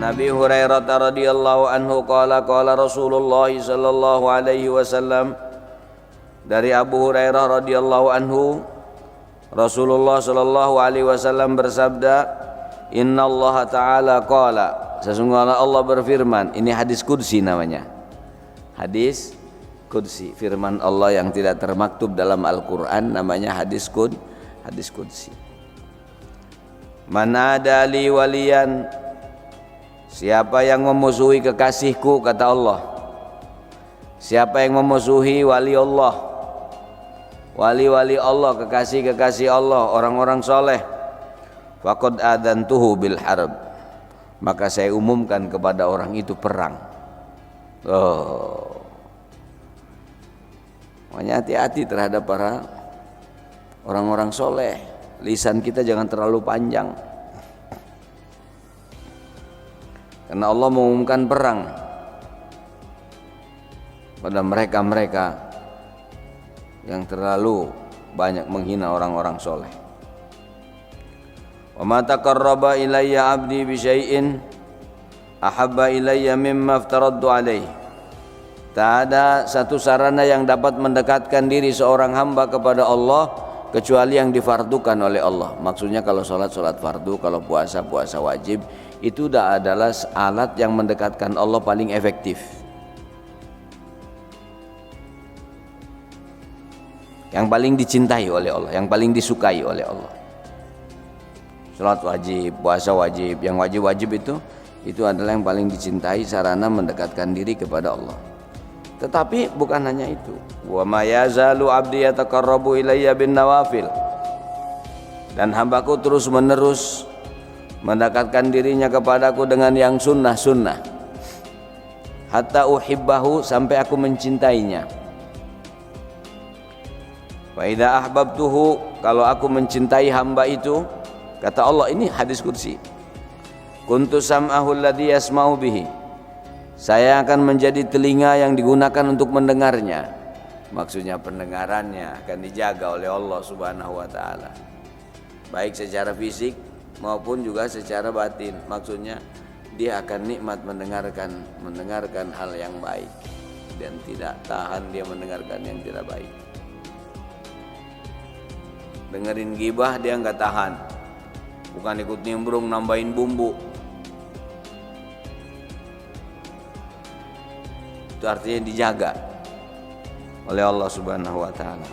Abi Hurairah radhiyallahu anhu qala Rasulullah sallallahu alaihi wasallam, dari Abu Hurairah radhiyallahu anhu Rasulullah sallallahu alaihi wasallam bersabda, innallaha ta'ala qala, sesungguhnya Allah berfirman. Ini hadis qudsi namanya, hadis qudsi, firman Allah yang tidak termaktub dalam Al-Quran, namanya hadis qudsi. Man adali waliyan, siapa yang memusuhi kekasihku, kata Allah, siapa yang memusuhi wali Allah, wali-wali Allah, kekasih-kekasih Allah, orang-orang soleh, faqad adantuhu bil harb, maka saya umumkan kepada orang itu perang. Makanya hati-hati terhadap para orang-orang soleh. Lisan kita jangan terlalu panjang, karena Allah mengumumkan perang pada mereka-mereka yang terlalu banyak menghina orang-orang soleh. Wa ma taqarraba ilayya 'abdi bi syai'in ahabba ilayya mimma aftaradtu alaihi. Tak ada satu sarana yang dapat mendekatkan diri seorang hamba kepada Allah kecuali yang difardukan oleh Allah. Maksudnya kalau sholat fardu, kalau puasa wajib, itu adalah alat yang mendekatkan Allah paling efektif, yang paling dicintai oleh Allah, yang paling disukai oleh Allah. Sholat wajib, puasa wajib, yang wajib-wajib itu adalah yang paling dicintai, sarana mendekatkan diri kepada Allah. Tetapi bukan hanya itu. Wa ma yazalu 'abdi yataqarrabu ilayya bin nawafil, dan hambaku terus menerus mendekatkan dirinya kepadaku dengan yang sunnah-sunnah, hatta uhibbahu, sampai aku mencintainya. Wa idza ahbabtuhu, kalau aku mencintai hamba itu, kata Allah, ini hadis qudsi, kuntu sam'ahu alladhi yasma'u bihi, saya akan menjadi telinga yang digunakan untuk mendengarnya. Maksudnya pendengarannya akan dijaga oleh Allah Subhanahu wa taala, baik secara fisik maupun juga secara batin. Maksudnya dia akan nikmat mendengarkan hal yang baik, dan tidak tahan dia mendengarkan yang tidak baik. Dengerin gibah dia nggak tahan, bukan ikut nimbrung nambahin bumbu. Itu artinya dijaga oleh Allah Subhanahu wa taala.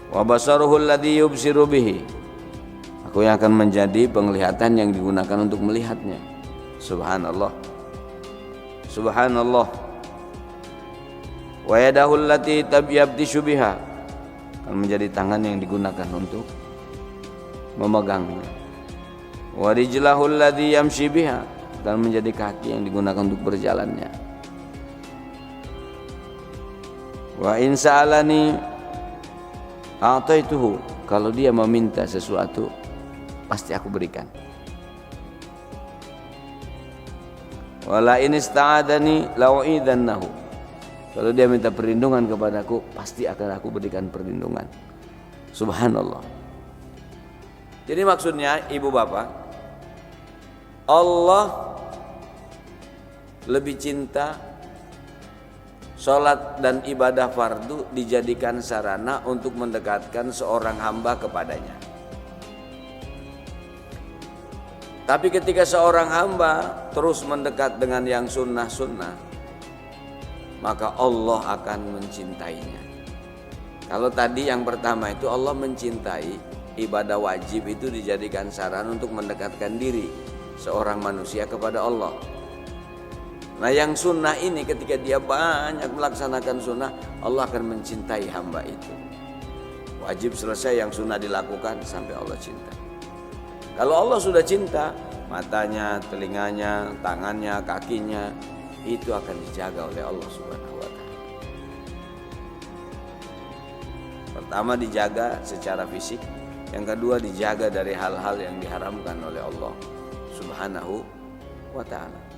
Wa basaruhu alladhi yubsiru bihi, aku yang akan menjadi penglihatan yang digunakan untuk melihatnya. Subhanallah, subhanallah. Wa yadahu allati yabtishu biha, akan menjadi tangan yang digunakan untuk memegangnya. Wa rijlahu alladhi yamshi biha, dan menjadi kaki yang digunakan untuk berjalannya. Wa in sa'alani a'taituhu, kalau dia meminta sesuatu pasti aku berikan. Wa la in ista'adani la'u'idannahu, kalau dia minta perlindungan kepadaku pasti akan aku berikan perlindungan. Subhanallah. Jadi maksudnya ibu bapak, Allah lebih cinta sholat dan ibadah fardu dijadikan sarana untuk mendekatkan seorang hamba kepadanya. Tapi ketika seorang hamba terus mendekat dengan yang sunnah-sunnah, maka Allah akan mencintainya. Kalau tadi yang pertama itu Allah mencintai, ibadah wajib itu dijadikan sarana untuk mendekatkan diri seorang manusia kepada Allah. Nah yang sunnah ini ketika dia banyak melaksanakan sunnah, Allah akan mencintai hamba itu. Wajib selesai, yang sunnah dilakukan sampai Allah cinta. Kalau Allah sudah cinta, matanya, telinganya, tangannya, kakinya, itu akan dijaga oleh Allah Subhanahu wa taala. Pertama dijaga secara fisik, yang kedua dijaga dari hal-hal yang diharamkan oleh Allah Subhanahu wa taala.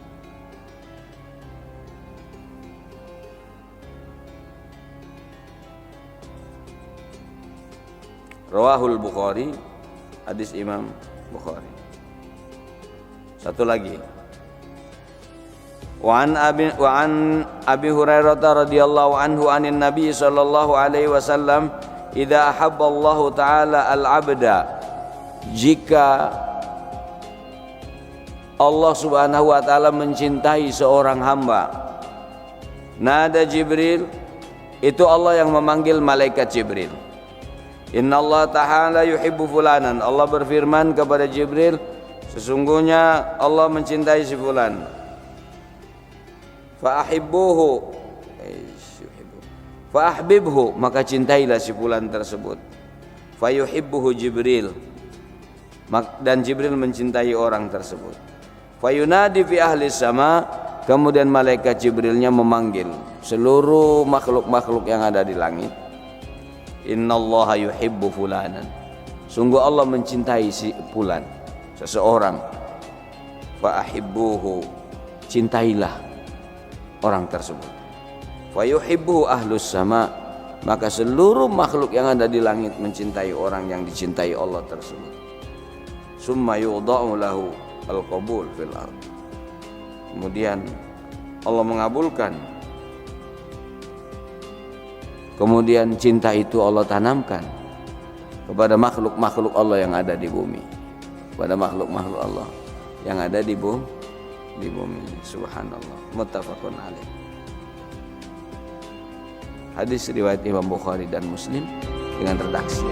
Rawahul Bukhari, hadis Imam Bukhari. Satu lagi. Wa an Abi Hurairah radhiyallahu anhu anin Nabi sallallahu alaihi wasallam, idza ahabba Allah taala al-'abda, jika Allah Subhanahu wa taala mencintai seorang hamba, nada Jibril, itu Allah yang memanggil malaikat Jibril. Innallaha ta'ala yuhibbu fulanan, Allah berfirman kepada Jibril, sesungguhnya Allah mencintai si fulan. Fa ahbibhu, maka cintailah si fulan tersebut. Fa yuhibbuhu Jibril, dan Jibril mencintai orang tersebut. Fa yunadi fi ahli sama, kemudian malaikat Jibrilnya memanggil seluruh makhluk-makhluk yang ada di langit. Innallaha yuhibbu fulanan, sungguh Allah mencintai si fulan, seseorang. Fa ahibbuhu, cintailah orang tersebut. Fa yuhibbuhu ahlus sama, maka seluruh makhluk yang ada di langit mencintai orang yang dicintai Allah tersebut. Summa yudha'u lahu al-qabul fil ard, kemudian Allah mengabulkan, kemudian cinta itu Allah tanamkan kepada makhluk-makhluk Allah yang ada di bumi, kepada makhluk-makhluk Allah yang ada di bumi. Subhanallah. Muttafaqun alaih. Hadis riwayat Imam Bukhari dan Muslim dengan redaksi